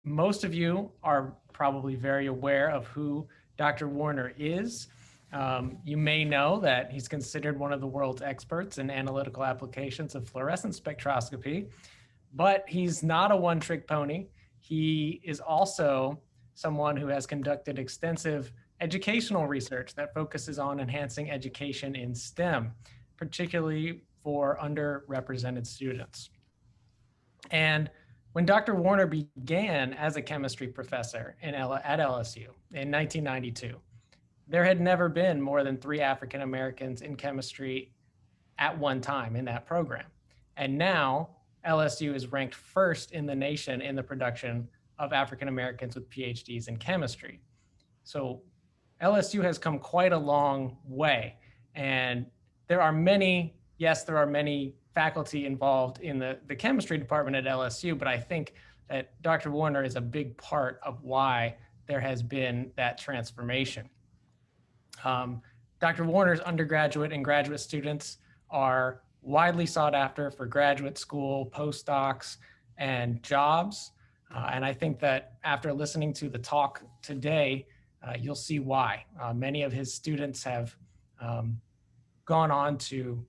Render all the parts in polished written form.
most of you are probably very aware of who Dr. Warner is. You may know that he's considered one of the world's experts in analytical applications of fluorescence spectroscopy, but he's not a one-trick pony. He is also someone who has conducted extensive educational research that focuses on enhancing education in STEM, particularly for underrepresented students. And when Dr. Warner began as a chemistry professor at LSU in 1992, there had never been more than 3 African Americans in chemistry at one time in that program. And now LSU is ranked first in the nation in the production of African Americans with PhDs in chemistry. So LSU has come quite a long way. And there are many, yes, there are many faculty involved in the chemistry department at LSU, but I think that Dr. Warner is a big part of why there has been that transformation. Dr. Warner's undergraduate and graduate students are widely sought after for graduate school, postdocs, and jobs. And I think that after listening to the talk today, you'll see why. Many of his students have gone on to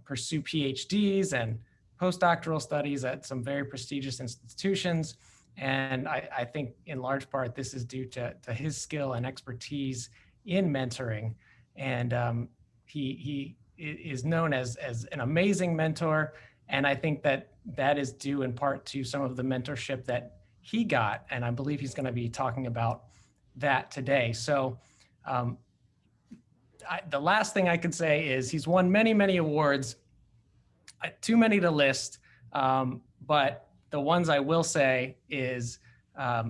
pursue PhDs and postdoctoral studies at some very prestigious institutions. And I think in large part, this is due to his skill and expertise in mentoring. And he is known as an amazing mentor. And I think that that is due in part to some of the mentorship that he got. And I believe he's going to be talking about that today. So the last thing I could say is he's won many, many awards, too many to list. But the ones I will say is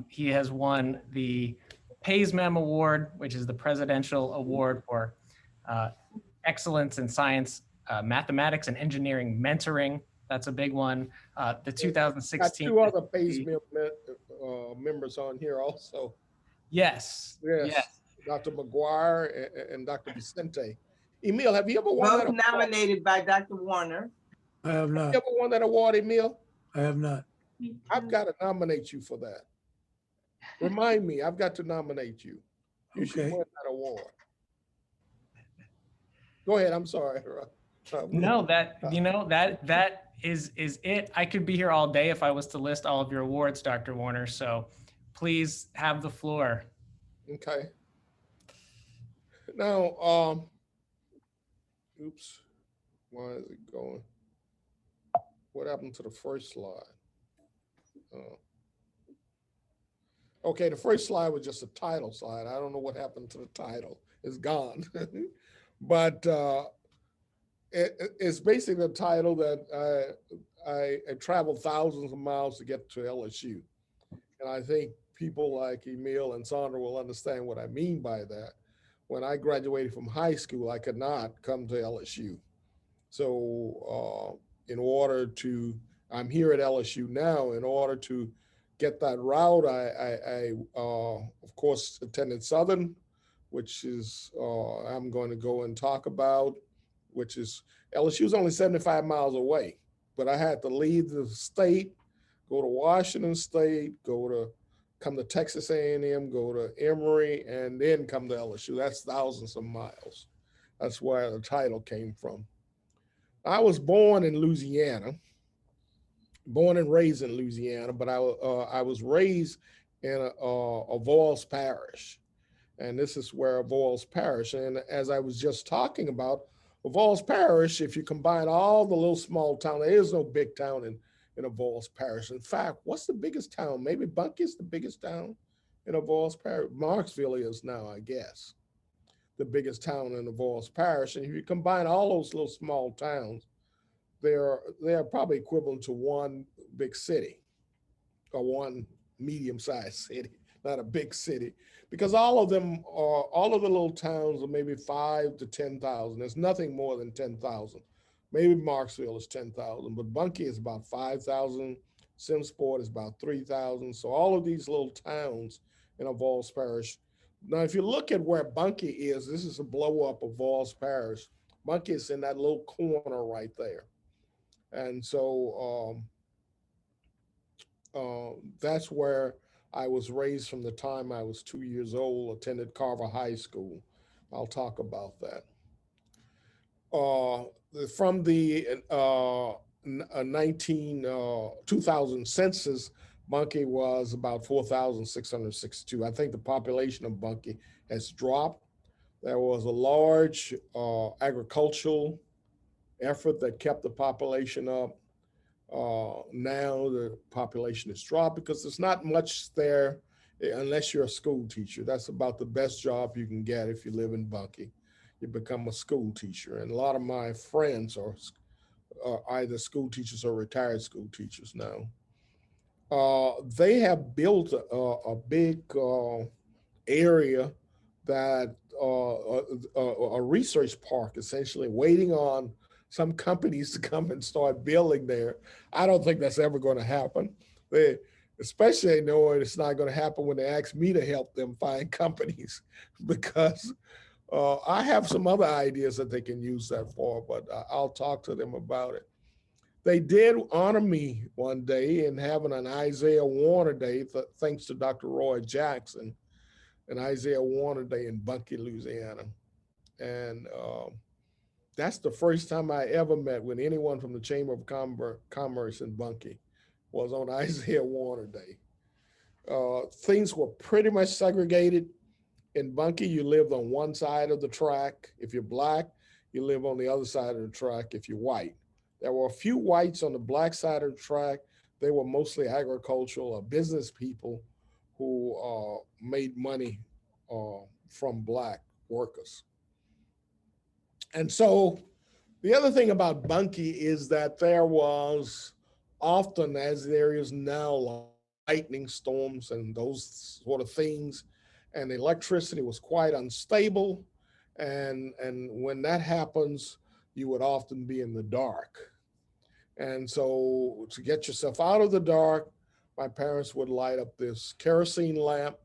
he has won the PASMEM Award, which is the Presidential Award for Excellence in Science, Mathematics, and Engineering Mentoring. That's a big one. The 2016. Got 2 other PASMEM members on here also. Yes. Yes. Dr. McGuire and Dr. Vicente. Emil, have you ever won that award? Nominated by Dr. Warner. I have not. Have you ever won that award, Emil? I have not. I've got to nominate you for that. Remind me, I've got to nominate you. You should win that award. Go ahead, I'm sorry. No, that is it. I could be here all day if I was to list all of your awards, Dr. Warner. So please have the floor. Okay. Now, oops, why is it going? What happened to the first slide? Okay, the first slide was just a title slide. I don't know what happened to the title. It's gone. But it's basically a title that I traveled thousands of miles to get to LSU. And I think people like Emil and Sandra will understand what I mean by that. When I graduated from high school, I could not come to LSU. So I'm here at LSU now. In order to get that route, I of course attended Southern, which is I'm going to go and talk about, which is LSU is only 75 miles away, but I had to leave the state, go to Washington State, come to Texas A&M, go to Emory, and then come to LSU. That's thousands of miles. That's where the title came from. I was born in Louisiana, born and raised in Louisiana, but I was raised in a Avoyelles Parish. And this is where Avoyelles Parish, and as I was just talking about, Avoyelles Parish, if you combine all the little small towns, there is no big town in Avoyelles Parish. In fact, what's the biggest town? Maybe Bunkie is the biggest town in Avoyelles Parish. Marksville is now, I guess, the biggest town in Avoyelles Parish. And if you combine all those little small towns, they're probably equivalent to one big city or one medium-sized city, not a big city, because all of the little towns are maybe 5 to 10,000. There's nothing more than 10,000. Maybe Marksville is 10,000, but Bunkie is about 5,000. Simsport is about 3,000. So all of these little towns in Avoyelles Parish. Now, if you look at where Bunkie is, this is a blow up of Avoyelles Parish. Bunkie is in that little corner right there. And so that's where I was raised from the time I was 2 years old, attended Carver High School. I'll talk about that. Uh, from the 2000 census, Bunkie was about 4,662. I think the population of Bunkie has dropped. There was a large agricultural effort that kept the population up. Now the population has dropped because there's not much there unless you're a school teacher. That's about the best job you can get if you live in Bunkie. You become a school teacher. And a lot of my friends are either school teachers or retired school teachers now. They have built a big area that a research park essentially waiting on some companies to come and start building there. I don't think that's ever going to happen. They, especially knowing it's not going to happen when they ask me to help them find companies because I have some other ideas that they can use that for, but I'll talk to them about it. They did honor me one day in having an Isiah Warner Day, thanks to Dr. Roy Jackson, an Isiah Warner Day in Bunkie, Louisiana. And that's the first time I ever met with anyone from the Chamber of Commerce in Bunkie was on Isiah Warner Day. Things were pretty much segregated. In Bunkie, you lived on one side of the track. If you're black, you live on the other side of the track if you're white. There were a few whites on the black side of the track. They were mostly agricultural or business people who made money from black workers. And so the other thing about Bunkie is that there was often, as there is now, lightning storms and those sort of things, and electricity was quite unstable. And when that happens, you would often be in the dark. And so to get yourself out of the dark, my parents would light up this kerosene lamp.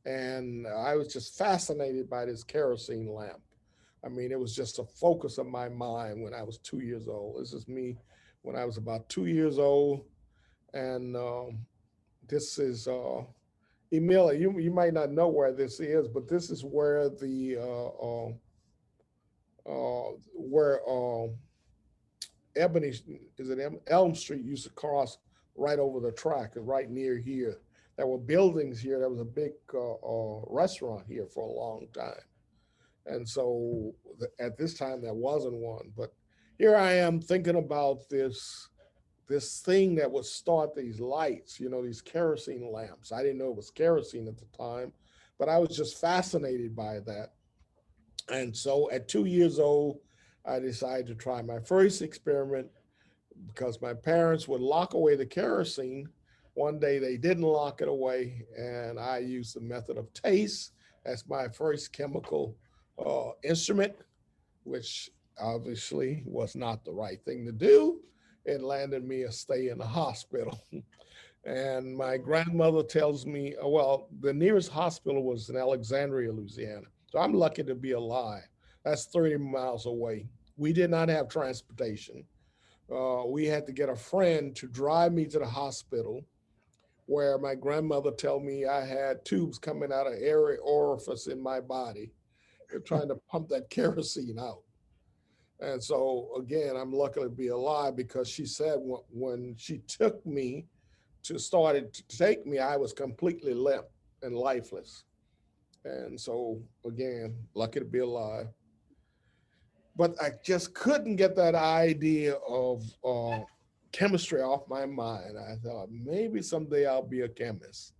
And I was just fascinated by this kerosene lamp. I mean, it was just a focus of my mind when I was 2 years old. This is me when I was about 2 years old. And this is, Emilia, you might not know where this is, but this is where the, where Ebony, is it Elm Street used to cross right over the track, right near here. There were buildings here. There was a big restaurant here for a long time. And so at this time, there wasn't one. But here I am thinking about this thing that would start these lights, these kerosene lamps. I didn't know it was kerosene at the time, but I was just fascinated by that. And so at 2 years old, I decided to try my first experiment because my parents would lock away the kerosene. One day they didn't lock it away, and I used the method of taste as my first chemical instrument, which obviously was not the right thing to do. It landed me a stay in the hospital. And my grandmother tells me, well, the nearest hospital was in Alexandria, Louisiana. So I'm lucky to be alive. That's 30 miles away. We did not have transportation. We had to get a friend to drive me to the hospital where my grandmother told me I had tubes coming out of every orifice in my body. They're trying to pump that kerosene out. And so again, I'm lucky to be alive because she said when she took me started to take me, I was completely limp and lifeless. And so again, lucky to be alive. But I just couldn't get that idea of chemistry off my mind. I thought maybe someday I'll be a chemist.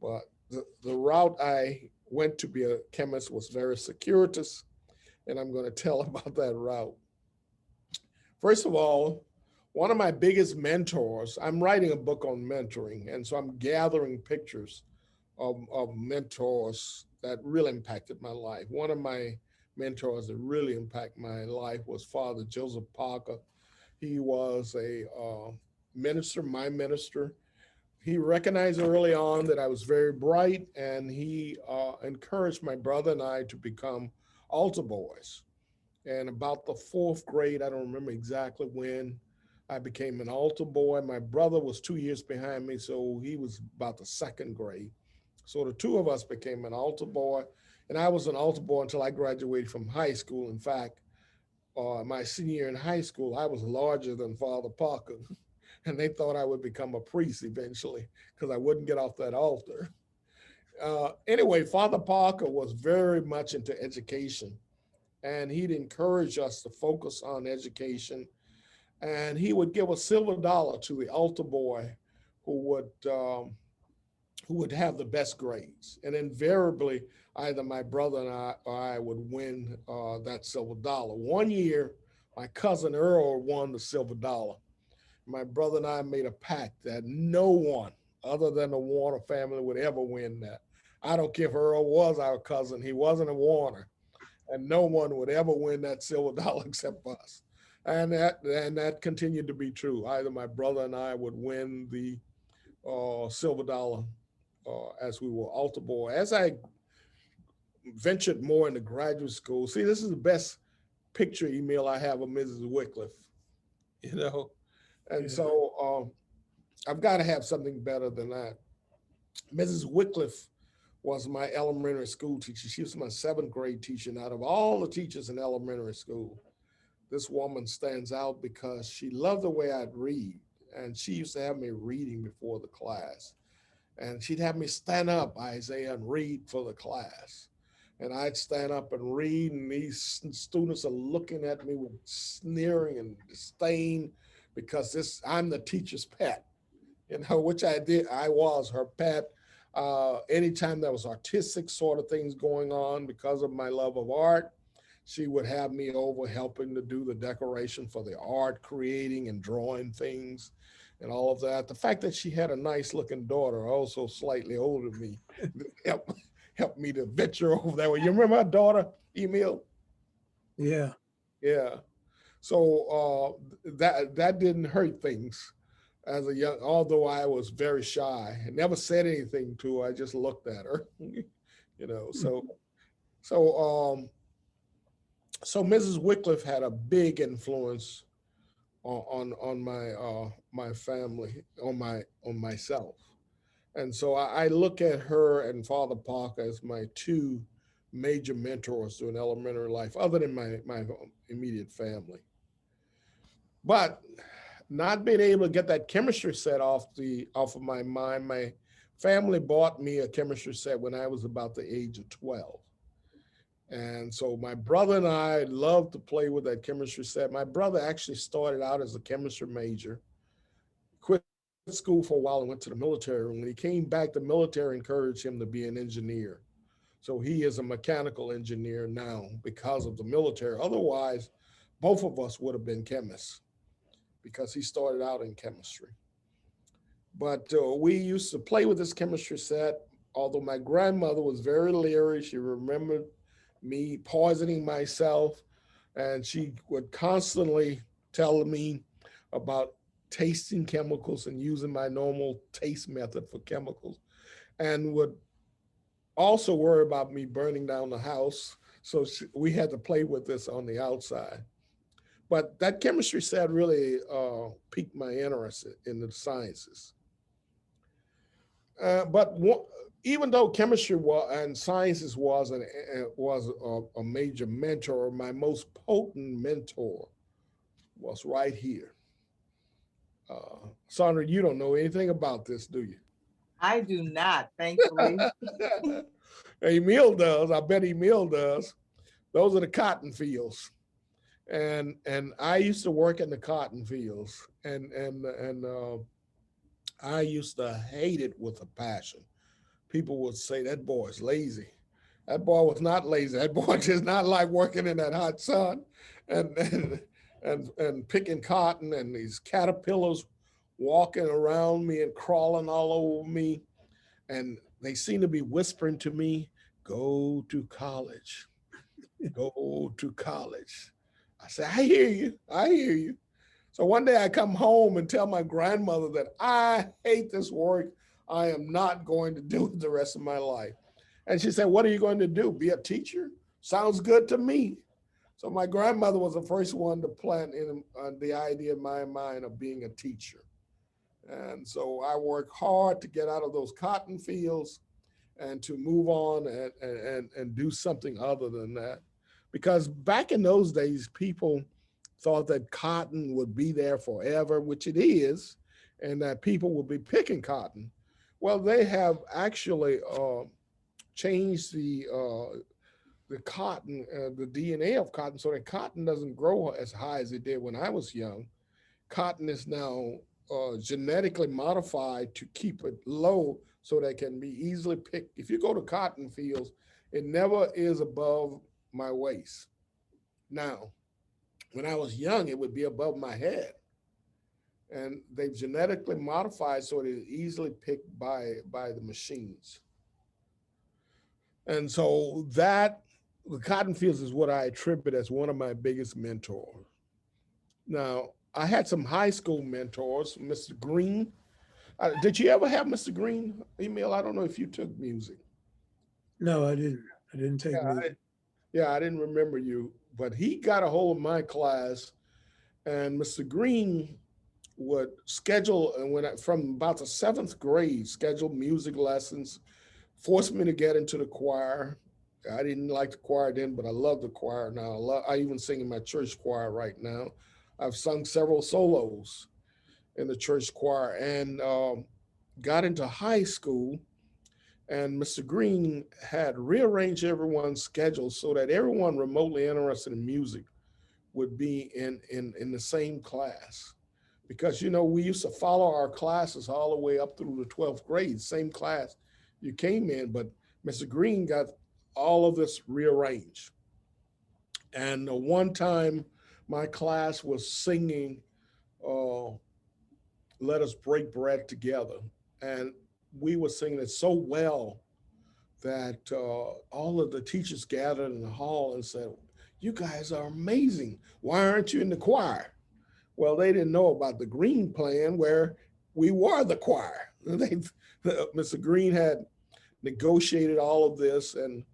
But the route I went to be a chemist was very circuitous, and I'm going to tell about that route. First of all, one of my biggest mentors, I'm writing a book on mentoring, and so I'm gathering pictures of mentors that really impacted my life. One of my mentors that really impacted my life was Father Joseph Parker. He was a minister, my minister. He recognized early on that I was very bright, and he encouraged my brother and I to become altar boys. And about the fourth grade, I don't remember exactly when, I became an altar boy. My brother was 2 years behind me, so he was about the second grade. So the two of us became an altar boy, and I was an altar boy until I graduated from high school. In fact, my senior year in high school, I was larger than Father Parker, and they thought I would become a priest eventually because I wouldn't get off that altar. Anyway, Father Parker was very much into education, and he'd encourage us to focus on education. And he would give a silver dollar to the altar boy who would who would have the best grades. And invariably, either my brother and I would win that silver dollar. One year, my cousin Earl won the silver dollar. My brother and I made a pact that no one other than the Warner family would ever win that. I don't care if Earl was our cousin, he wasn't a Warner, and no one would ever win that silver dollar except us. And that continued to be true. Either my brother and I would win the silver dollar as we were altar boy. As I ventured more into graduate school, see, this is the best picture email I have of Mrs. Wycliffe, you know, and so I've got to have something better than that. Mrs. Wycliffe was my elementary school teacher. She was my seventh grade teacher. And out of all the teachers in elementary school, this woman stands out because she loved the way I'd read. And she used to have me reading before the class. And she'd have me stand up, Isaiah, and read for the class. And I'd stand up and read, and these students are looking at me with sneering and disdain because I'm the teacher's pet, you know, which I did. I was her pet. Anytime there was artistic sort of things going on because of my love of art, she would have me over helping to do the decoration for the art, creating and drawing things and all of that. The fact that she had a nice looking daughter, also slightly older than me, helped me to venture over that way. You remember my daughter, Emil? Yeah. Yeah. So that didn't hurt things as a young, although I was very shy. I never said anything to her. I just looked at her, you know. So Mrs. Wycliffe had a big influence on my family, on myself. And so I look at her and Father Parker as my two major mentors during elementary life, other than my immediate family. But not being able to get that chemistry set off of my mind, my family bought me a chemistry set when I was about the age of 12. And so my brother and I loved to play with that chemistry set. My brother actually started out as a chemistry major, quit school for a while and went to the military. When he came back, the military encouraged him to be an engineer. So he is a mechanical engineer now because of the military. Otherwise, both of us would have been chemists because he started out in chemistry. But we used to play with this chemistry set. Although my grandmother was very leery, she remembered me poisoning myself, and she would constantly tell me about tasting chemicals and using my normal taste method for chemicals, and would also worry about me burning down the house. So we had to play with this on the outside. But that chemistry set really piqued my interest in the sciences. Even though chemistry and sciences was a major mentor, my most potent mentor was right here. Sandra, you don't know anything about this, do you? I do not, thankfully. Emil does. I bet Emil does. Those are the cotton fields. And I used to work in the cotton fields, and I used to hate it with a passion. People would say that boy's lazy. That boy was not lazy. That boy just not like working in that hot sun and picking cotton, and these caterpillars walking around me and crawling all over me. And they seem to be whispering to me, "Go to college, go to college." I say, "I hear you, I hear you." So one day I come home and tell my grandmother that I hate this work. I am not going to do it the rest of my life. And she said, "What are you going to do? Be a teacher? Sounds good to me." So my grandmother was the first one to plant in the idea in my mind of being a teacher. And so I worked hard to get out of those cotton fields and to move on and do something other than that. Because back in those days, people thought that cotton would be there forever, which it is, and that people would be picking cotton. Well, they have actually changed the cotton, the DNA of cotton, so that cotton doesn't grow as high as it did when I was young. Cotton is now genetically modified to keep it low so that it can be easily picked. If you go to cotton fields, it never is above my waist. Now, when I was young, it would be above my head. And they've genetically modified so it is easily picked by the machines. And so that the cotton fields is what I attribute as one of my biggest mentors. Now, I had some high school mentors, Mr. Green. Did you ever have Mr. Green? Emil, I don't know if you took music. No, I didn't. I didn't take music. I didn't remember you, but he got a hold of my class, and Mr. Green would schedule, and from about the 7th grade, schedule music lessons, forced me to get into the choir. I didn't like the choir then, but I love the choir now. I even sing in my church choir right now. I've sung several solos in the church choir, and got into high school, and Mr. Green had rearranged everyone's schedule so that everyone remotely interested in music would be in the same class. Because, we used to follow our classes all the way up through the 12th grade, same class you came in, but Mr. Green got all of this rearranged. And one time my class was singing Let Us Break Bread Together. And we were singing it so well that all of the teachers gathered in the hall and said, "You guys are amazing. Why aren't you in the choir?" Well, they didn't know about the Green plan where we were the choir. Mr. Green had negotiated all of this and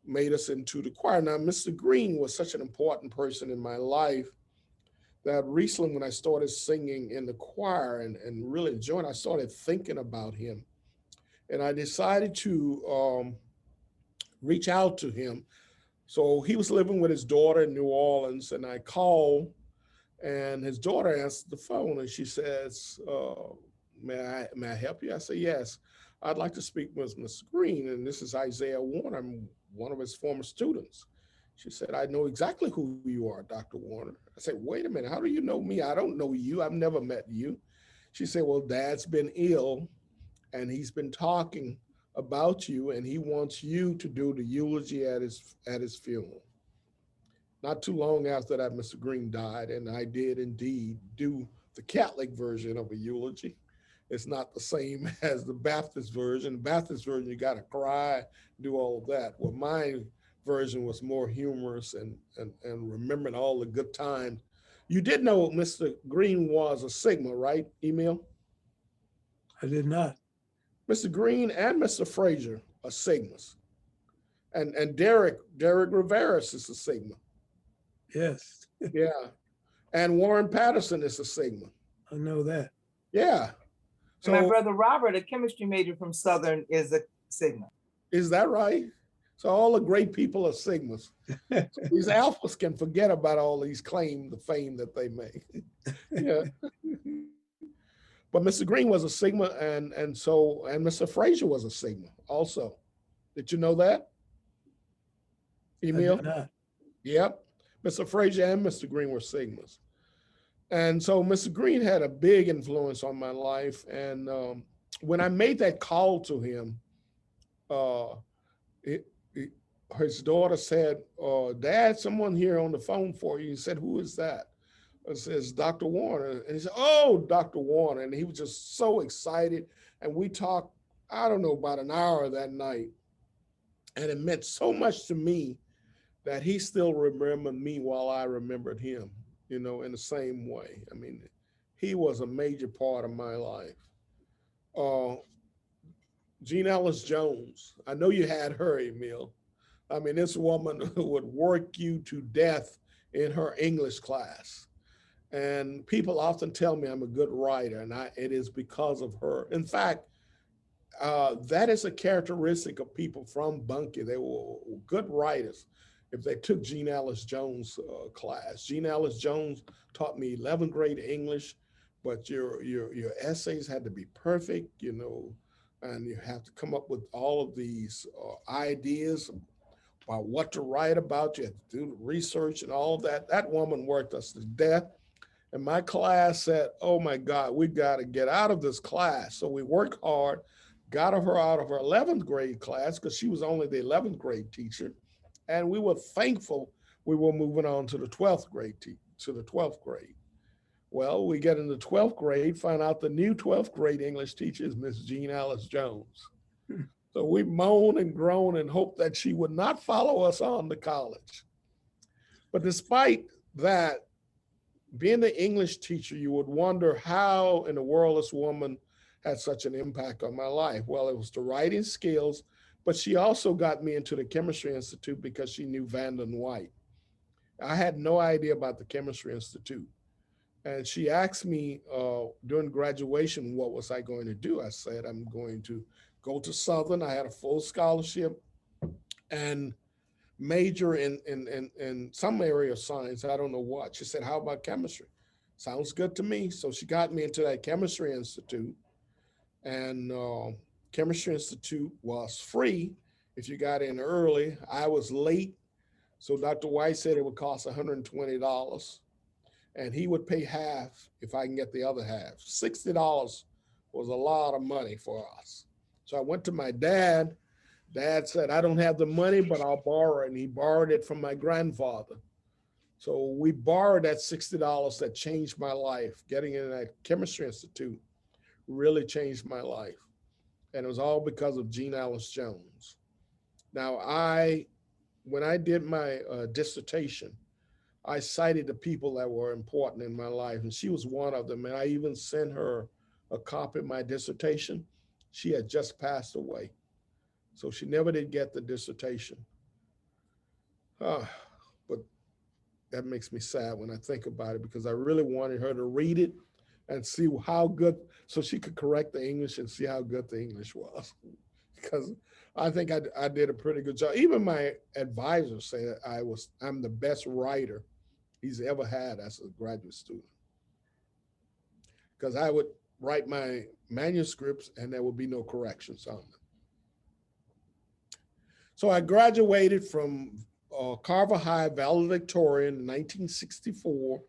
made us into the choir. Now, Mr. Green was such an important person in my life that recently when I started singing in the choir and really enjoying, I started thinking about him. And I decided to reach out to him. So he was living with his daughter in New Orleans, and I called, and his daughter answered the phone, and she says, may I help you? I said, yes, I'd like to speak with Mr. Green, and this is Isiah Warner. I'm one of his former students. She said, I know exactly who you are, Dr. Warner. I said, wait a minute, how do you know me? I don't know you. I've never met you. She said, well, Dad's been ill, and he's been talking about you, and he wants you to do the eulogy at his funeral. Not too long after that, Mr. Green died, and I did indeed do the Catholic version of a eulogy. It's not the same as the Baptist version. The Baptist version, you got to cry, do all of that. Well, my version was more humorous and remembering all the good times. You did know Mr. Green was a Sigma, right, Emil? I did not. Mr. Green and Mr. Frazier are Sigmas. And Derek Rivera's is a Sigma. Yes. Yeah. And Warren Patterson is a Sigma. I know that. Yeah. So my brother Robert, a chemistry major from Southern, is a Sigma. Is that right? So all the great people are Sigmas. So these alphas can forget about all these claims to fame that they make. Yeah. But Mr. Green was a Sigma, and Mr. Frazier was a Sigma also. Did you know that? Emil? I did not. Yep. Mr. Frazier and Mr. Green were Sigmas. And so Mr. Green had a big influence on my life. And when I made that call to him, his daughter said, Dad, someone here on the phone for you. He said, who is that? I says, Dr. Warner. And he said, oh, Dr. Warner. And he was just so excited. And we talked, I don't know, about an hour that night. And it meant so much to me that he still remembered me while I remembered him, in the same way. I mean, he was a major part of my life. Jean Ellis Jones, I know you had her, Emil. I mean, this woman would work you to death in her English class. And people often tell me I'm a good writer, and it is because of her. In fact, that is a characteristic of people from Bunkie. They were good writers if they took Jean Ellis Jones' class. Jean Ellis Jones taught me 11th grade English, but your essays had to be perfect, you know, and you have to come up with all of these ideas about what to write about. You have to do research and all of that. That woman worked us to death. And my class said, oh my God, we got to get out of this class. So we worked hard, got her out of her 11th grade class because she was only the 11th grade teacher. And we were thankful we were moving on to the 12th grade, Well, we get in the 12th grade, find out the new 12th grade English teacher is Miss Jean Ellis Jones. So we moaned and groaned and hoped that she would not follow us on to college. But despite that, being the English teacher, you would wonder how in the world this woman had such an impact on my life. Well, it was the writing skills, but she also got me into the Chemistry Institute because she knew Vanden White. I had no idea about the Chemistry Institute. And she asked me during graduation, what was I going to do? I said, I'm going to go to Southern. I had a full scholarship and major in some area of science. I don't know what. She said, how about chemistry? Sounds good to me. So she got me into that Chemistry Institute. And Chemistry Institute was free if you got in early. I was late. So Dr. White said it would cost $120. And he would pay half if I can get the other half. $60 was a lot of money for us. So I went to my dad. Dad said, I don't have the money, but I'll borrow it. And he borrowed it from my grandfather. So we borrowed that $60 that changed my life. Getting in that Chemistry Institute really changed my life. And it was all because of Jean Ellis Jones. Now, when I did my dissertation, I cited the people that were important in my life, and she was one of them. And I even sent her a copy of my dissertation. She had just passed away, so she never did get the dissertation. But that makes me sad when I think about it, because I really wanted her to read it and see how good, so she could correct the English and see how good the English was. Because I think I did a pretty good job. Even my advisor said I'm the best writer he's ever had as a graduate student. Because I would write my manuscripts and there would be no corrections on them. So I graduated from Carver High valedictorian in 1964,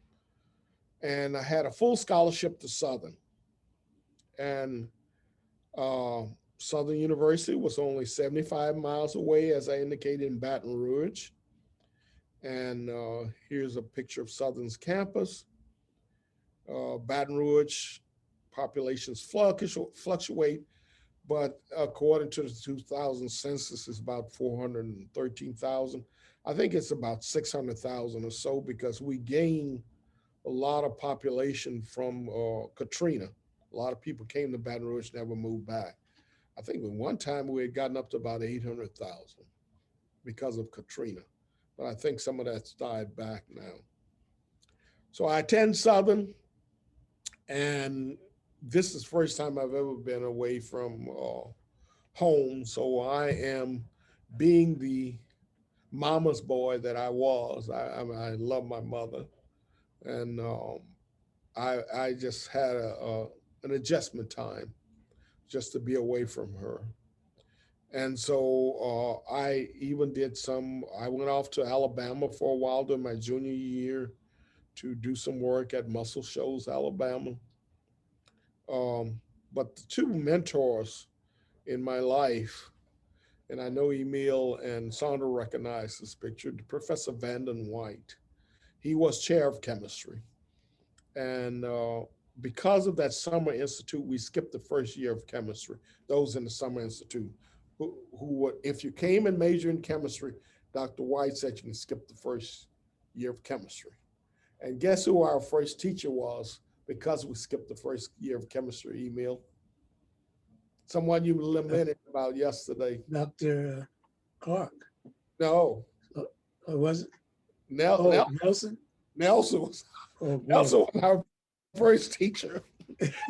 and I had a full scholarship to Southern. And Southern University was only 75 miles away, as I indicated, in Baton Rouge. And here's a picture of Southern's campus. Baton Rouge populations fluctuate, but according to the 2000 census, it's about 413,000. I think it's about 600,000 or so, because we gained a lot of population from Katrina. A lot of people came to Baton Rouge, never moved back. I think at one time we had gotten up to about 800,000 because of Katrina, but I think some of that's died back now. So I attend Southern, and this is the first time I've ever been away from home. So I am being the mama's boy that I was. I love my mother, and I just had an adjustment time just to be away from her. And so I even I went off to Alabama for a while during my junior year to do some work at Muscle Shoals, Alabama. But the two mentors in my life, and I know Emil and Sandra recognize this picture, Professor Vanden White. He was chair of chemistry. And because of that summer institute, we skipped the first year of chemistry, those in the summer institute. Who if you came and majored in chemistry, Dr. White said you can skip the first year of chemistry. And guess who our first teacher was because we skipped the first year of chemistry, Emil? Someone you lamented about yesterday. Dr. Clark. No. Was it? Oh, Nelson? Nelson was Oh, boy. Nelson was our first teacher.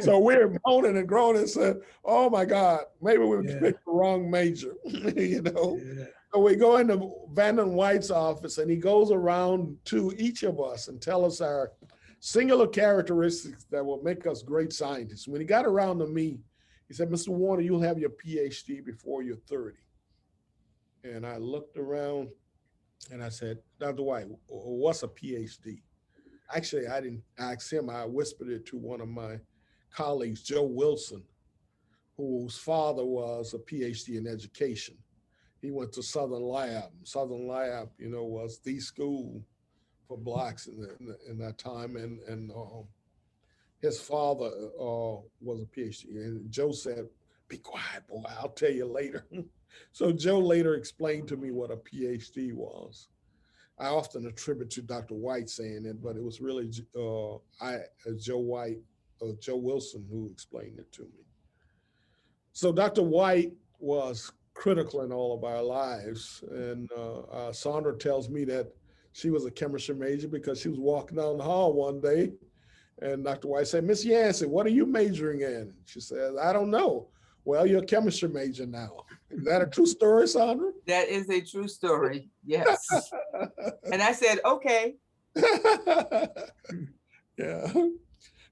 So we're moaning and groaning and said, "Oh my God, maybe we Yeah. picked the wrong major," you know. Yeah. So we go into Vanden White's office, and he goes around to each of us and tell us our singular characteristics that will make us great scientists. When he got around to me, he said, "Mr. Warner, you'll have your PhD before you're 30." And I looked around and I said, "Dr. White, what's a PhD?" Actually, I didn't ask him. I whispered it to one of my colleagues, Joe Wilson, whose father was a PhD in education. He went to Southern Lab. Southern Lab, you know, was the school for blacks in that time. And his father was a PhD. And Joe said, "Be quiet, boy, I'll tell you later." So Joe later explained to me what a PhD was. I often attribute to Dr. White saying it, but it was really Joe Wilson who explained it to me. So Dr. White was critical in all of our lives. And Sandra tells me that she was a chemistry major because she was walking down the hall one day and Dr. White said, "Miss Yancey, what are you majoring in?" She says, "I don't know." "Well, you're a chemistry major now." Is that a true story, Sandra? That is a true story. Yes. And I said, okay. Yeah.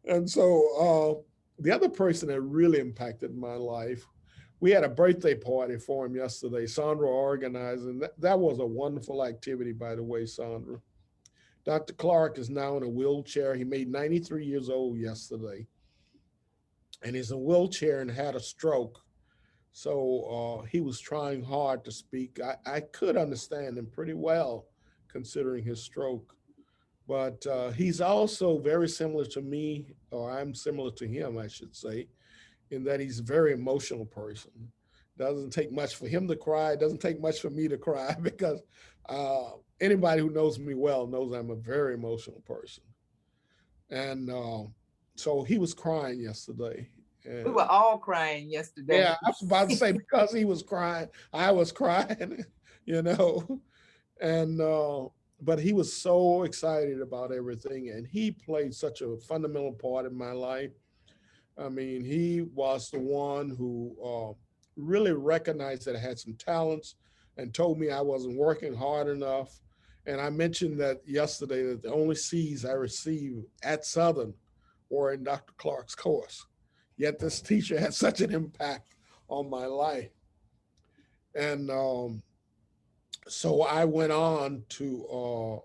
And so the other person that really impacted my life, we had a birthday party for him yesterday. Sandra organized, and that was a wonderful activity, by the way, Sandra. Dr. Clark is now in a wheelchair. He made 93 years old yesterday, and he's in a wheelchair and had a stroke. So he was trying hard to speak. I could understand him pretty well considering his stroke. But he's also very similar to me, or I'm similar to him, I should say, in that he's a very emotional person. Doesn't take much for him to cry. Doesn't take much for me to cry because anybody who knows me well knows I'm a very emotional person. And so he was crying yesterday. And We were all crying yesterday. yeah, I was about to say because he was crying, I was crying, you know. And but he was so excited about everything, and he played such a fundamental part in my life. I mean, he was the one who really recognized that I had some talents and told me I wasn't working hard enough. And I mentioned that yesterday that the only C's I received at Southern were in Dr. Clark's course. Yet this teacher had such an impact on my life. And so I went on to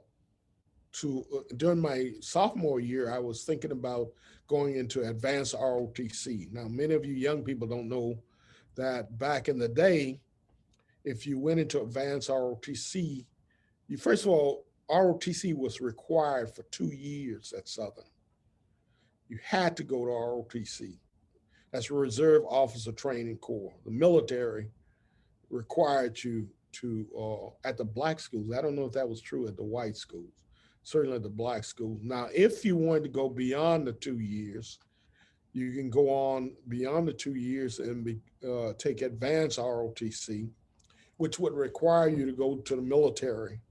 during my sophomore year, I was thinking about going into advanced ROTC. Now, many of you young people don't know that back in the day, if you went into advanced ROTC, you first of all, ROTC was required for 2 years at Southern. You had to go to ROTC. That's a Reserve Officer Training Corps. The military required you to at the black schools. I don't know if that was true at the white schools, certainly at the black schools. Now, if you wanted to go beyond the 2 years, you can go on beyond the 2 years and take advanced ROTC, which would require you to go to the military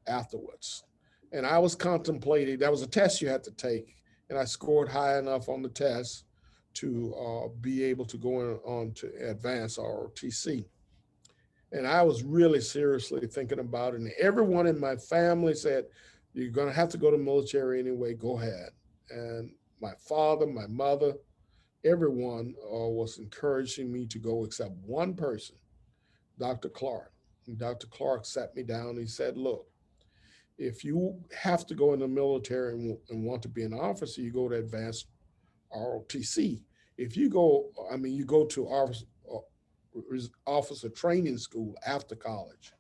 afterwards. And I was contemplating, that was a test you had to take, and I scored high enough on the test to be able to go on to advanced ROTC. And I was really seriously thinking about it. And everyone in my family said, "You're going to have to go to the military anyway, go ahead." And my father, my mother, everyone was encouraging me to go except one person, Dr. Clark. And Dr. Clark sat me down and he said, "Look, if you have to go in the military and want to be an officer, you go to advanced ROTC. If you go, I mean, you go to officer training school after college.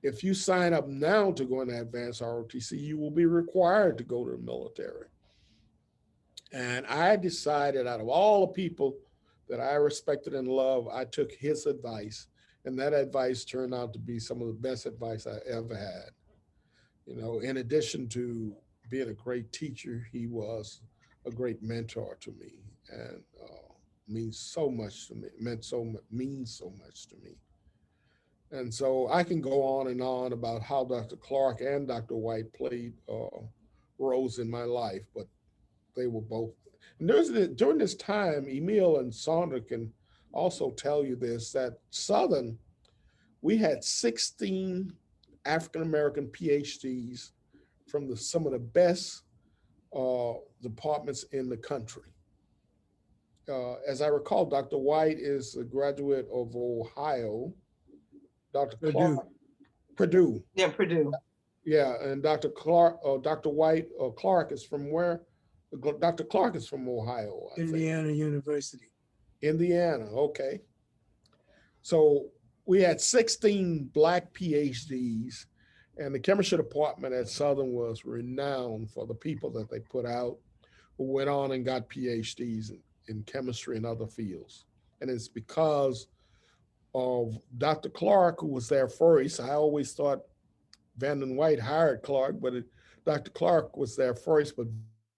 If you sign up now to go into advanced ROTC, you will be required to go to the military." And I decided out of all the people that I respected and loved, I took his advice. And that advice turned out to be some of the best advice I ever had. You know, in addition to being a great teacher, he was a great mentor to me and means so much to me, means so much to me. And so I can go on and on about how Dr. Clark and Dr. White played roles in my life, but they were both. And during this time, Emil and Sandra can also tell you this, that Southern, we had 16 African-American PhDs from some of the best departments in the country. As I recall, Dr. White is a graduate of Ohio. Dr. Clark, Purdue. Yeah, Purdue. Yeah, and Dr. White or Clark is from where? Dr. Clark is from Ohio, I think. Indiana University. Indiana, okay. So we had 16 Black PhDs, and the chemistry department at Southern was renowned for the people that they put out who went on and got PhDs in chemistry and other fields. And it's because of Dr. Clark, who was there first. I always thought Vanden White hired Clark, but Dr. Clark was there first, but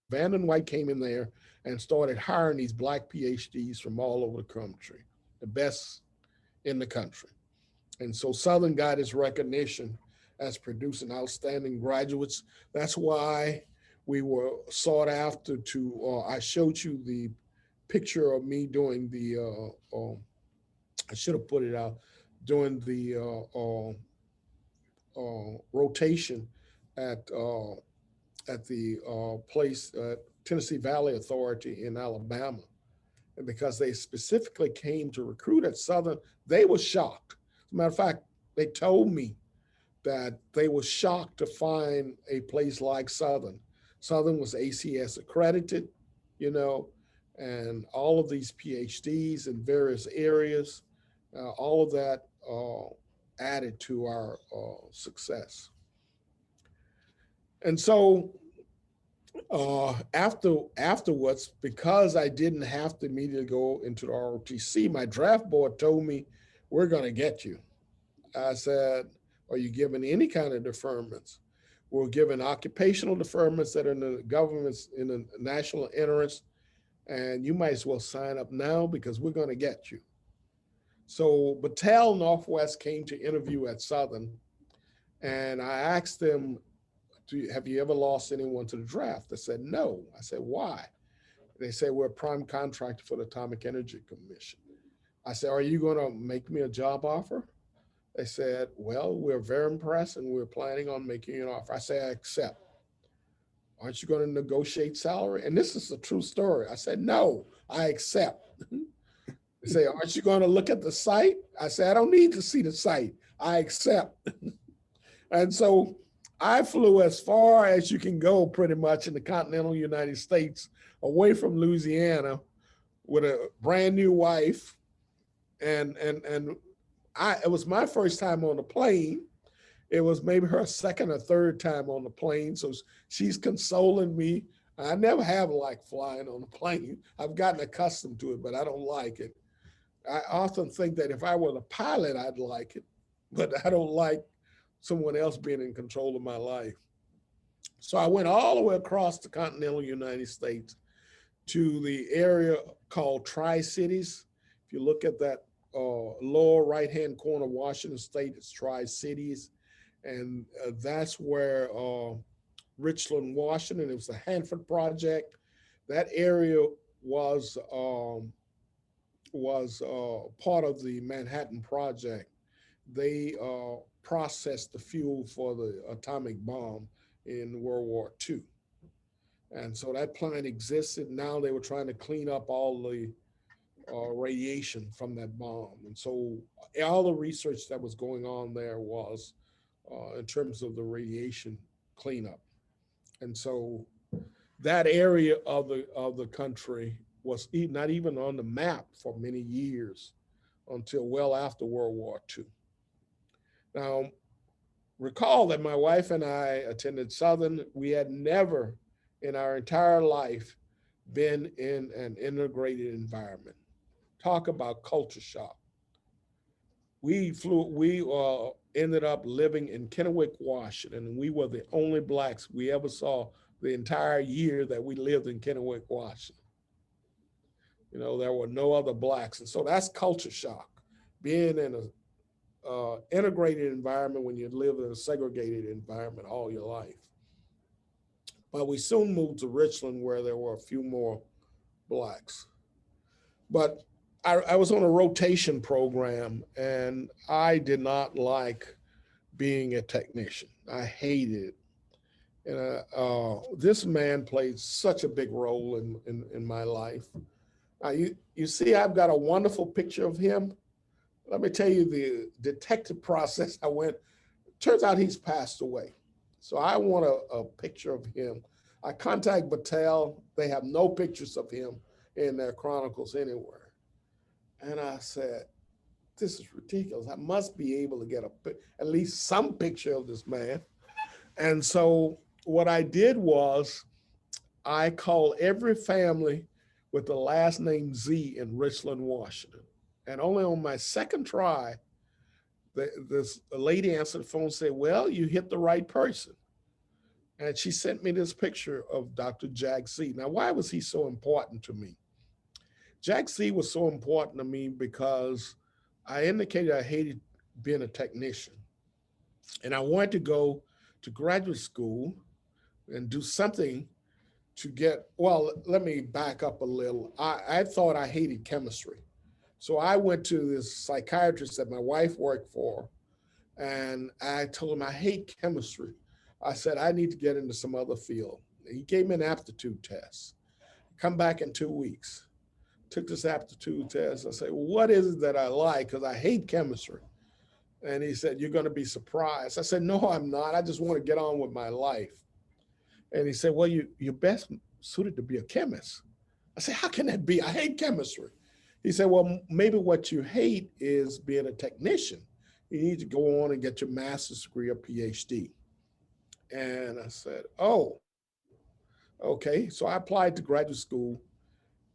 Vanden White came in there and started hiring these Black PhDs from all over the country, the best in the country. And so Southern got its recognition as producing outstanding graduates. That's why we were sought after I showed you the picture of me doing the, I should have put it out, doing the rotation at the place, Tennessee Valley Authority in Alabama. And because they specifically came to recruit at Southern, they were shocked. As a matter of fact, they told me that they were shocked to find a place like Southern. Southern was ACS accredited, you know, and all of these PhDs in various areas, all of that added to our success. And so afterwards, because I didn't have to immediately go into the ROTC, my draft board told me, we're going to get you. I said, are you given any kind of deferments? We're given occupational deferments that are in the government's, in the national interest, and you might as well sign up now because we're going to get you. So Battelle Northwest came to interview at Southern, and I asked them, have you ever lost anyone to the draft? They said, no. I said, why? They said, we're a prime contractor for the Atomic Energy Commission. I said, are you going to make me a job offer? They said, well, we're very impressed and we're planning on making you an offer. I said, I accept. Aren't you going to negotiate salary? And this is a true story. I said, no, I accept. They say, aren't you going to look at the site? I said, I don't need to see the site. I accept. And so I flew as far as you can go pretty much in the continental United States, away from Louisiana, with a brand new wife. And it was my first time on the plane. It was maybe her second or third time on the plane. So she's consoling me. I never have liked flying on a plane. I've gotten accustomed to it, but I don't like it. I often think that if I were the pilot, I'd like it, but I don't like someone else being in control of my life. So I went all the way across the continental United States to the area called Tri-Cities. If you look at that lower right-hand corner of Washington State, it's Tri-Cities. And that's where Richland, Washington, it was the Hanford Project. That area was part of the Manhattan Project. They processed the fuel for the atomic bomb in World War II. And so that plant existed. Now they were trying to clean up all the radiation from that bomb. And so all the research that was going on there was in terms of the radiation cleanup. And so that area of the country was not even on the map for many years until well after World War II. Now, recall that my wife and I attended Southern. We had never in our entire life been in an integrated environment. Talk about culture shock. We ended up living in Kennewick, Washington, and we were the only Blacks we ever saw the entire year that we lived in Kennewick, Washington. You know, there were no other Blacks. And so that's culture shock. Being in integrated environment when you live in a segregated environment all your life. But we soon moved to Richland where there were a few more blacks. But I was on a rotation program and I did not like being a technician. I hated it. And this man played such a big role in my life. You see, I've got a wonderful picture of him. Let me tell you the detective process I went. Turns out he's passed away. So I want a picture of him. I contact Baton. They have no pictures of him in their chronicles anywhere. And I said, this is ridiculous. I must be able to get at least some picture of this man. And so what I did was I called every family with the last name Z in Richland, Washington. And only on my second try, this lady answered the phone and said, well, you hit the right person. And she sent me this picture of Dr. Jack Z. Now, why was he so important to me? Jack Z was so important to me because I indicated I hated being a technician. And I wanted to go to graduate school and do something to get, well, let me back up a little. I thought I hated chemistry. So I went to this psychiatrist that my wife worked for, and I told him I hate chemistry. I said, I need to get into some other field. He gave me an aptitude test. Come back in 2 weeks. Took this aptitude test. I said, well, what is it that I like? Because I hate chemistry. And he said, you're going to be surprised. I said, no, I'm not. I just want to get on with my life. And he said, well, you're best suited to be a chemist. I said, how can that be? I hate chemistry. He said, well, maybe what you hate is being a technician. You need to go on and get your master's degree or PhD. And I said, oh, okay. So I applied to graduate school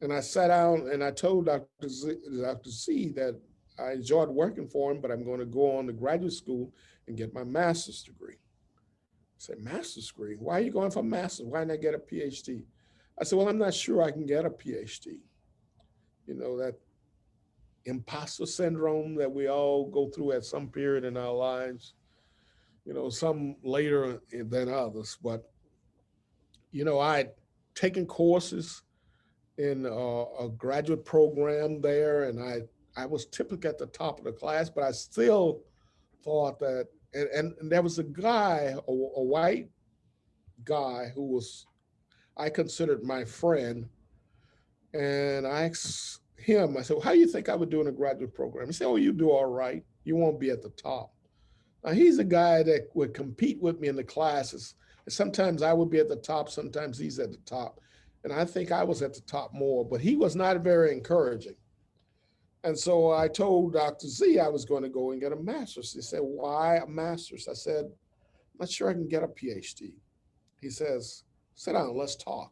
and I sat down and I told Dr. C that I enjoyed working for him, but I'm going to go on to graduate school and get my master's degree. I said, master's degree? Why are you going for a master's? Why not get a PhD? I said, well, I'm not sure I can get a PhD. You know, that imposter syndrome that we all go through at some period in our lives, you know, some later than others. But, you know, I'd taken courses in a graduate program there, and I was typically at the top of the class, but I still thought that, and there was a guy, a white guy who was, I considered my friend, and I asked him, I said, well, how do you think I would do in a graduate program? He said, oh, you do all right. You won't be at the top. Now, he's a guy that would compete with me in the classes. And sometimes I would be at the top, sometimes he's at the top. And I think I was at the top more, but he was not very encouraging. And so I told Dr. Z I was going to go and get a master's. He said, why a master's? I said, I'm not sure I can get a PhD. He says, sit down, let's talk.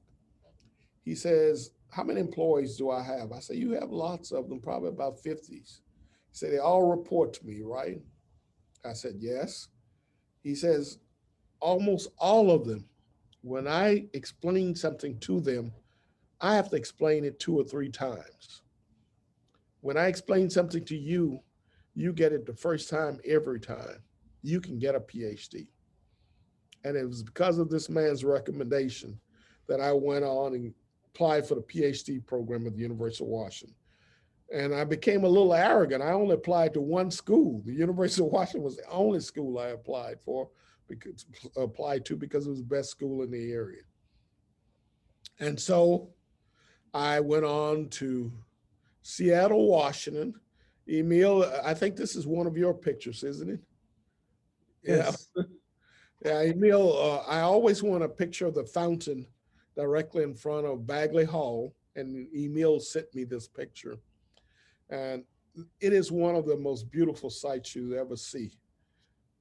He says, how many employees do I have? I said, you have lots of them, probably about 50s. He said, they all report to me, right? I said, yes. He says, almost all of them, when I explain something to them, I have to explain it 2 or 3 times. When I explain something to you, you get it the first time, every time. You can get a PhD. And it was because of this man's recommendation that I went on and applied for the PhD program at the University of Washington. And I became a little arrogant. I only applied to one school. The University of Washington was the only school I applied to because it was the best school in the area. And so I went on to Seattle, Washington. Emil, I think this is one of your pictures, isn't it? Yes. Yeah, Emil, I always want a picture of the fountain directly in front of Bagley Hall, and Emil sent me this picture. And it is one of the most beautiful sights you ever see.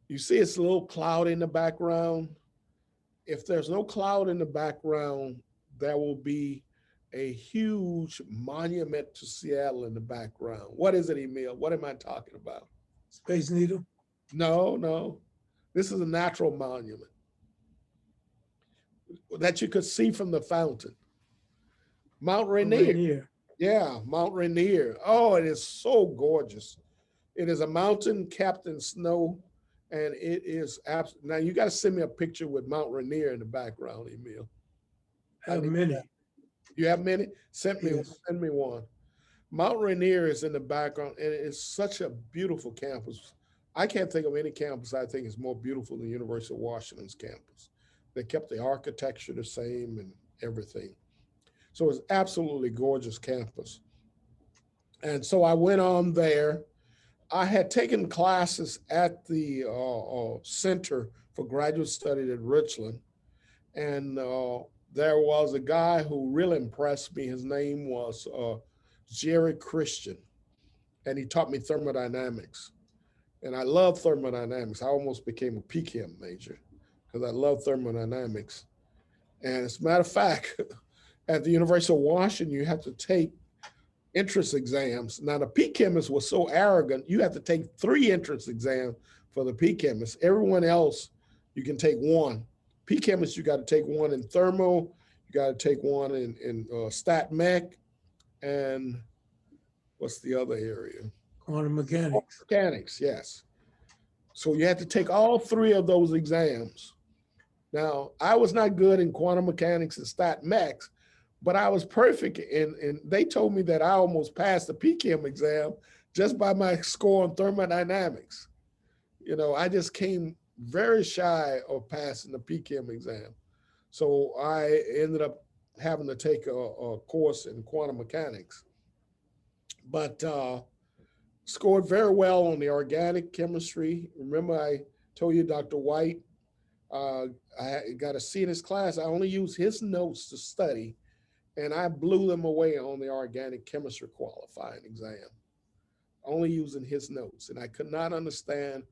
You see it's a little cloud in the background. If there's no cloud in the background, there will be a huge monument to Seattle in the background. What is it, Emil? What am I talking about? Space Needle. No. This is a natural monument that you could see from the fountain. Mount Rainier. Rainier. Yeah, Mount Rainier. Oh, it is so gorgeous. It is a mountain capped in snow, and it is absolutely. Now you got to send me a picture with Mount Rainier in the background, Emil. Have many. You have many? Send me Yes. one. Mount Rainier is in the background, and it's such a beautiful campus. I can't think of any campus I think is more beautiful than University of Washington's campus. They kept the architecture the same and everything. So it's absolutely gorgeous campus. And so I went on there. I had taken classes at the Center for Graduate Studies at Richland, and there was a guy who really impressed me. His name was Jerry Christian, and he taught me thermodynamics. And I love thermodynamics. I almost became a PChem major because I love thermodynamics. And as a matter of fact, at the University of Washington, you have to take entrance exams. Now, the PChemists were so arrogant, you have to take 3 entrance exams for the PChemists. Everyone else, you can take 1. PChemists, you got to take 1 in thermo, you got to take 1 in stat mech, and what's the other area? Quantum mechanics. Mechanics, yes. So you had to take all 3 of those exams. Now, I was not good in quantum mechanics and stat mechs, but I was perfect. And they told me that I almost passed the PChem exam just by my score on thermodynamics. You know, I just came very shy of passing the PChem exam. So I ended up having to take a course in quantum mechanics. But scored very well on the organic chemistry. Remember I told you Dr. White, I got a C in his class. I only used his notes to study, and I blew them away on the organic chemistry qualifying exam, only using his notes. And I could not understand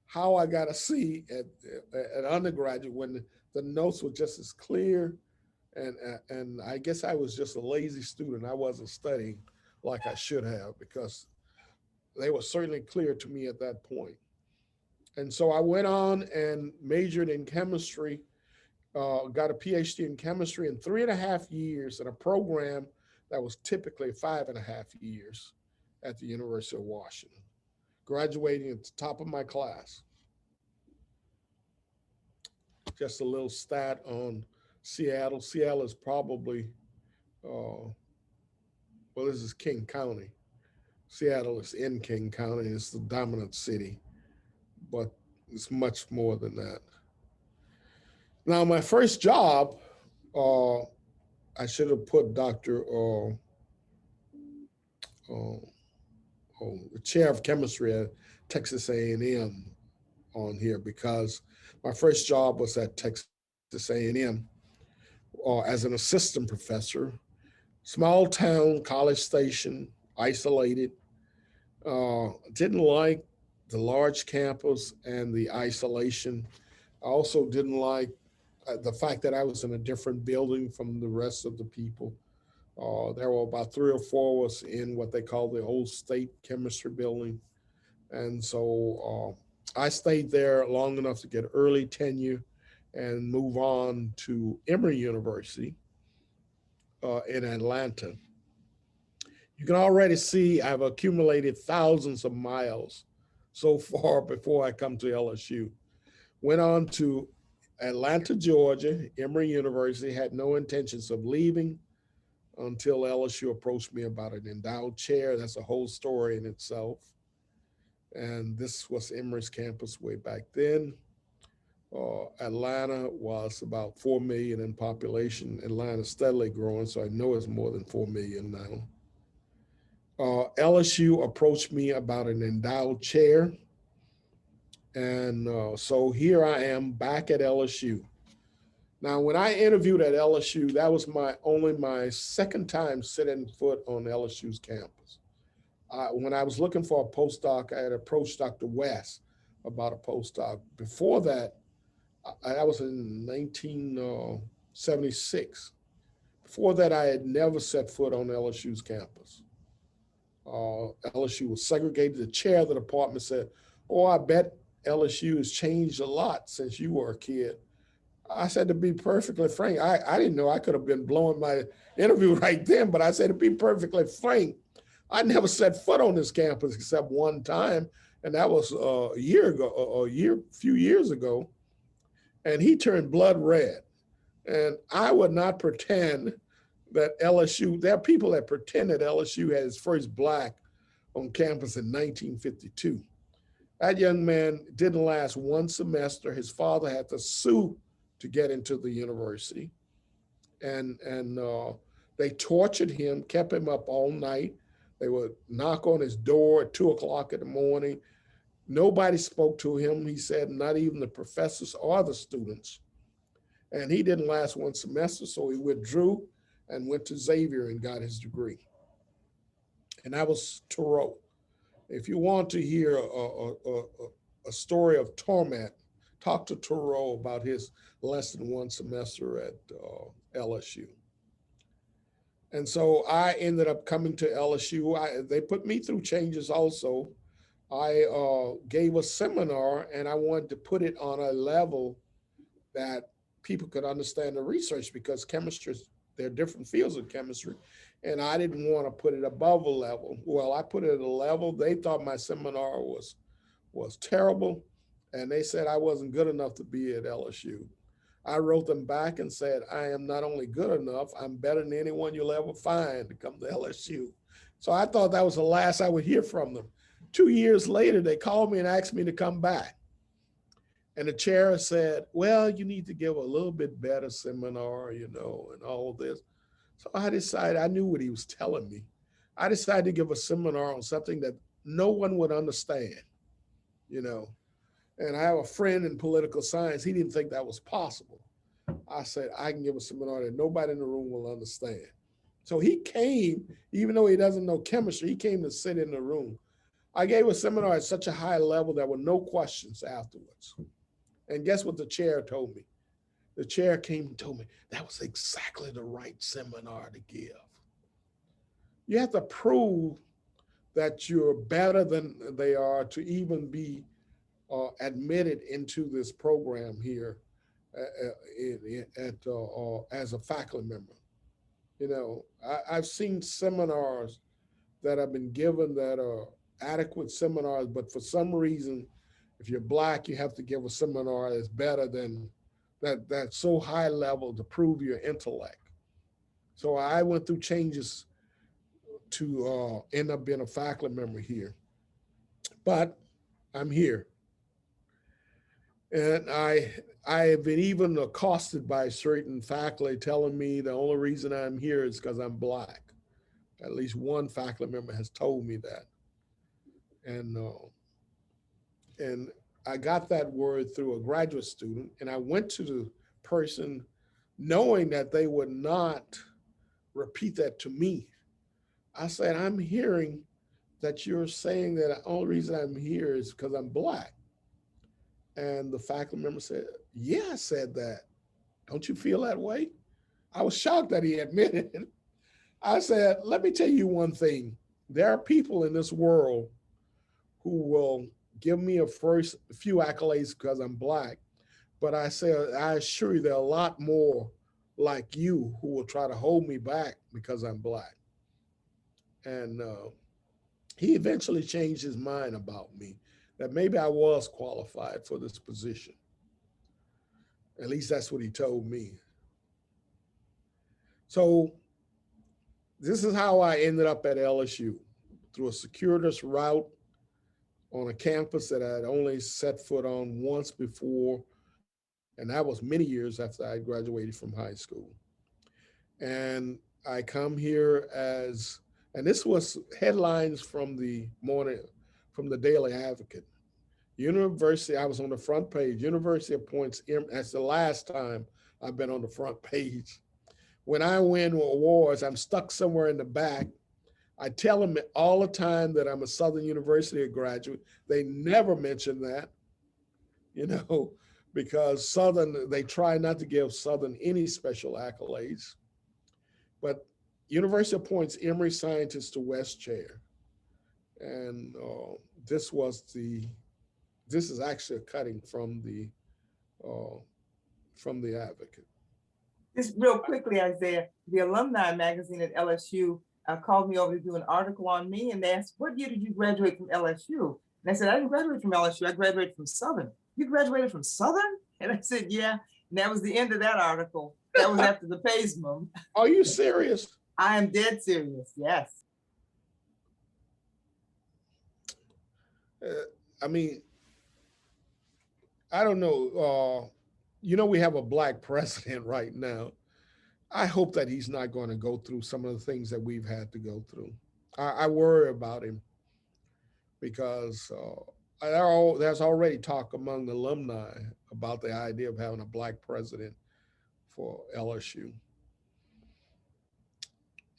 how I got a C at undergraduate when the notes were just as clear. And I guess I was just a lazy student. I wasn't studying like I should have, because they were certainly clear to me at that point. And so I went on and majored in chemistry, got a PhD in chemistry in 3.5 years in a program that was typically 5.5 years at the University of Washington, graduating at the top of my class. Just a little stat on Seattle. Seattle is probably, well, this is King County. Seattle is in King County. It's the dominant city, but it's much more than that. Now, my first job, I should have put the chair of chemistry at Texas A&M on here, because my first job was at Texas A&M as an assistant professor. Small town, College Station, isolated. Didn't like the large campus and the isolation. I also didn't like the fact that I was in a different building from the rest of the people. There were about 3 or 4 of us in what they call the old state chemistry building. And so I stayed there long enough to get early tenure and move on to Emory University in Atlanta. You can already see I've accumulated thousands of miles so far before I come to LSU. Went on to Atlanta, Georgia, Emory University, had no intentions of leaving until LSU approached me about an endowed chair. That's a whole story in itself. And this was Emory's campus way back then. Atlanta was about 4 million in population. Atlanta's steadily growing, so I know it's more than 4 million now. LSU approached me about an endowed chair. And so here I am back at LSU. Now, when I interviewed at LSU, that was only my second time setting foot on LSU's campus. When I was looking for a postdoc, I had approached Dr. West about a postdoc. Before that, that was in 1976. Before that, I had never set foot on LSU's campus. LSU was segregated. The chair of the department said, "Oh, I bet LSU has changed a lot since you were a kid." I said, to be perfectly frank, I didn't know I could have been blowing my interview right then, but I said, to be perfectly frank, I never set foot on this campus except one time, and that was a year ago, few years ago, and he turned blood red. And I would not pretend that LSU, there are people that pretend that LSU had its first black on campus in 1952. That young man didn't last one semester. His father had to sue to get into the university. And they tortured him, kept him up all night. They would knock on his door at 2 o'clock in the morning. Nobody spoke to him. He said, not even the professors or the students. And he didn't last one semester, so he withdrew and went to Xavier and got his degree. And that was Thoreau. If you want to hear a story of torment, talk to Thoreau about his less than one semester at LSU. And so I ended up coming to LSU. They put me through changes also. I gave a seminar and I wanted to put it on a level that people could understand the research, because chemistry, there are different fields of chemistry. And I didn't want to put it above a level. Well, I put it at a level. They thought my seminar was terrible. And they said I wasn't good enough to be at LSU. I wrote them back and said, I am not only good enough, I'm better than anyone you'll ever find to come to LSU. So I thought that was the last I would hear from them. 2 years later, they called me and asked me to come back. And the chair said, well, you need to give a little bit better seminar, and all this. So I decided, I knew what he was telling me. I decided to give a seminar on something that no one would understand, And I have a friend in political science. He didn't think that was possible. I said, I can give a seminar that nobody in the room will understand. So he came, even though he doesn't know chemistry, he came to sit in the room. I gave a seminar at such a high level, there were no questions afterwards. And guess what the chair told me? The chair came and told me that was exactly the right seminar to give. You have to prove that you're better than they are to even be admitted into this program here as a faculty member. I've seen seminars that have been given that are adequate seminars, but for some reason, if you're Black, you have to give a seminar that's better than that's so high level to prove your intellect. So I went through changes to end up being a faculty member here. But I'm here. And I have been even accosted by certain faculty telling me the only reason I'm here is because I'm Black. At least one faculty member has told me that. And I got that word through a graduate student, and I went to the person knowing that they would not repeat that to me. I said, I'm hearing that you're saying that the only reason I'm here is because I'm Black. And the faculty member said, yeah, I said that. Don't you feel that way? I was shocked that he admitted it. I said, let me tell you one thing. There are people in this world who will give me a few accolades because I'm Black. But I said, I assure you there are a lot more like you who will try to hold me back because I'm Black. And he eventually changed his mind about me, that maybe I was qualified for this position. At least that's what he told me. So this is how I ended up at LSU, through a circuitous route on a campus that I had only set foot on once before. And that was many years after I graduated from high school. And I come here and this was headlines from the morning, from the Daily Advocate. University, I was on the front page. University appoints, that's the last time I've been on the front page. When I win awards, I'm stuck somewhere in the back. I tell them all the time that I'm a Southern University graduate. They never mention that, because Southern, they try not to give Southern any special accolades. But University appoints Emory scientist to West Chair. And this is actually a cutting from the Advocate. Just real quickly, Isaiah, the alumni magazine at LSU called me over to do an article on me, and they asked, "What year did you graduate from LSU?" And I said, "I didn't graduate from LSU. I graduated from Southern." "You graduated from Southern?" And I said, "Yeah." And that was the end of that article. That was after the PASMA. Are you serious? I am dead serious. Yes. I mean, I don't know. You know, we have a black president right now. I hope that he's not going to go through some of the things that we've had to go through. I worry about him because there's already talk among the alumni about the idea of having a black president for LSU.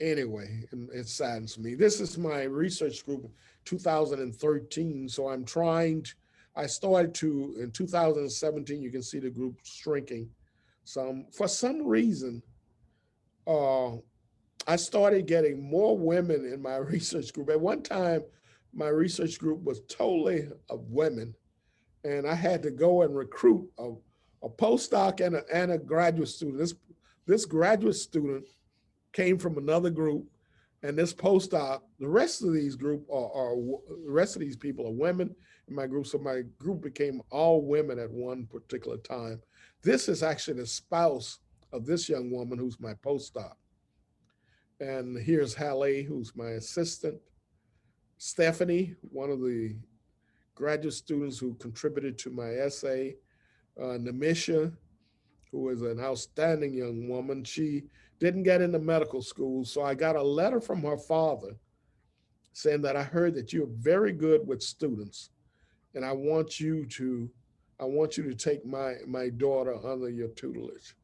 Anyway, it saddens me. This is my research group, 2013. So I started to, in 2017, you can see the group shrinking some. For some reason, I started getting more women in my research group. At one time, my research group was totally of women, and I had to go and recruit a postdoc and a graduate student. This graduate student came from another group, and this postdoc, the rest of these the rest of these people are women in my group. So my group became all women at one particular time. This is actually the spouse of this young woman who's my postdoc. And here's Halle, who's my assistant. Stephanie, one of the graduate students who contributed to my essay. Namisha, who is an outstanding young woman. She didn't get into medical school, so I got a letter from her father saying that I heard that you're very good with students, and I want you to take my daughter under your tutelage.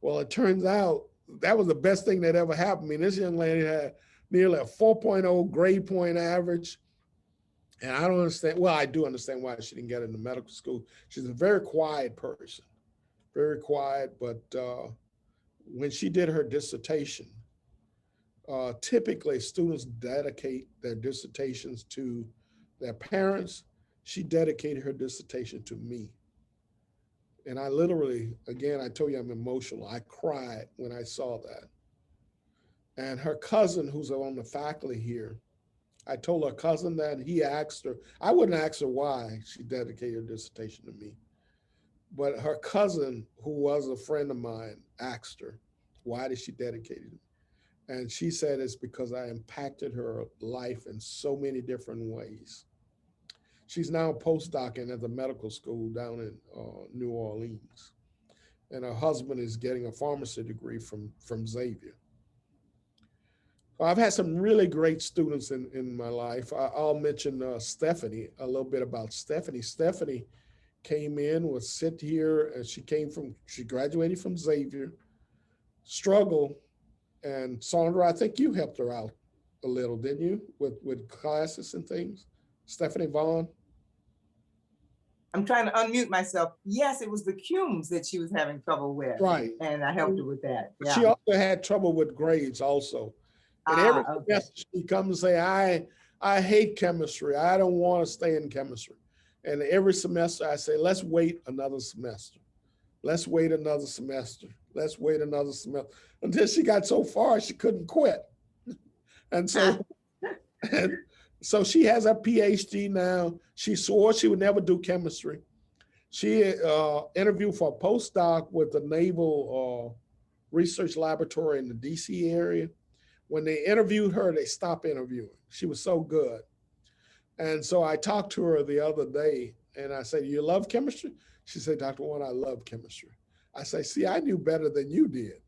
Well, it turns out that was the best thing that ever happened. I mean, this young lady had nearly a 4.0 grade point average. And I don't understand. Well, I do understand why she didn't get into medical school. She's a very quiet person, very quiet. But when she did her dissertation, typically students dedicate their dissertations to their parents. She dedicated her dissertation to me. And I literally, again, I told you I'm emotional. I cried when I saw that. And her cousin, who's on the faculty here, I told her cousin that. He asked her, I wouldn't ask her why she dedicated her dissertation to me. But her cousin, who was a friend of mine, asked her, why did she dedicate it? And she said it's because I impacted her life in so many different ways. She's now postdocing at the medical school down in New Orleans. And her husband is getting a pharmacy degree from Xavier. I've had some really great students in my life. I'll mention Stephanie, a little bit about Stephanie. Stephanie came in, was sit here, and she graduated from Xavier, struggled, and Sandra, I think you helped her out a little, didn't you, with classes and things? Stephanie Vaughn? I'm trying to unmute myself. Yes, it was the cumes that she was having trouble with. Right. And I helped her with that. Yeah. She also had trouble with grades also. And every semester she comes and say, I hate chemistry. I don't want to stay in chemistry. And every semester I say, let's wait another semester. Let's wait another semester. Let's wait another semester. Until she got so far, she couldn't quit. And so she has a PhD now. She swore she would never do chemistry. She interviewed for a postdoc with the Naval Research Laboratory in the DC area. When they interviewed her, they stopped interviewing. She was so good. And so I talked to her the other day and I said, you love chemistry? She said, Dr. Warner, I love chemistry. I say, see, I knew better than you did,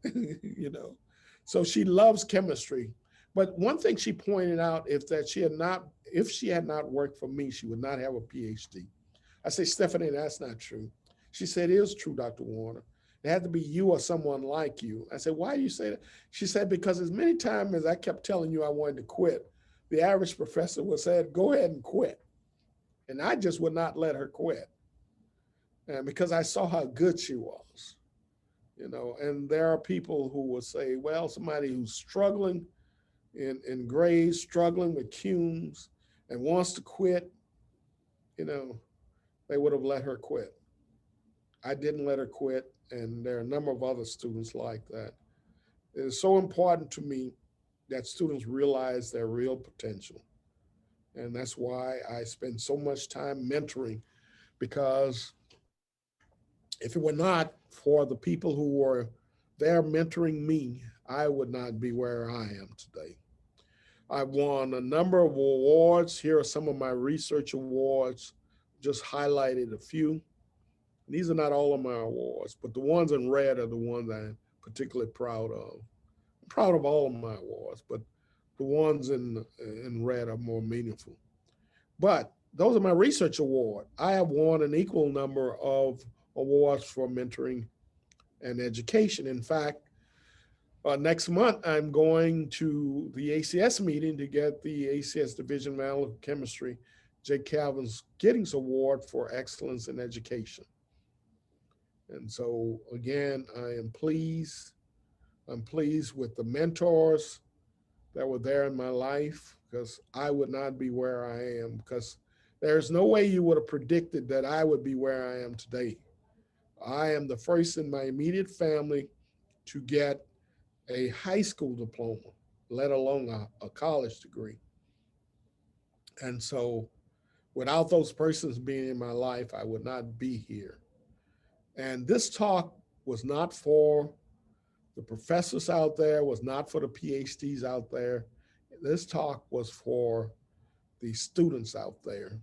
you know? So she loves chemistry. But one thing she pointed out is that if she had not worked for me, she would not have a PhD. I say, Stephanie, that's not true. She said, it is true, Dr. Warner. It had to be you or someone like you. I said, why do you say that? She said, because as many times as I kept telling you I wanted to quit, the average professor would say, go ahead and quit. And I just would not let her quit. And because I saw how good she was, you know, and there are people who will say, well, somebody who's struggling in grades, struggling with cumes and wants to quit, you know, they would have let her quit. I didn't let her quit. And there are a number of other students like that. It is so important to me that students realize their real potential. And that's why I spend so much time mentoring, because if it were not for the people who were there mentoring me, I would not be where I am today. I won a number of awards. Here are some of my research awards, just highlighted a few. These are not all of my awards, but the ones in red are the ones I'm particularly proud of. I'm proud of all of my awards, but the ones in red are more meaningful. But those are my research award. I have won an equal number of awards for mentoring and education. In fact, next month, I'm going to the ACS meeting to get the ACS Division of Analytical Chemistry, Jake Calvin's Giddings Award for Excellence in Education. And so again, I am pleased. I'm pleased with the mentors that were there in my life, because I would not be where I am, because there's no way you would have predicted that I would be where I am today. I am the first in my immediate family to get a high school diploma, let alone a college degree. And so without those persons being in my life, I would not be here. And this talk was not for the professors out there, was not for the PhDs out there. This talk was for the students out there,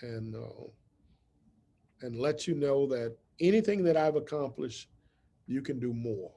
and let you know that anything that I've accomplished, you can do more.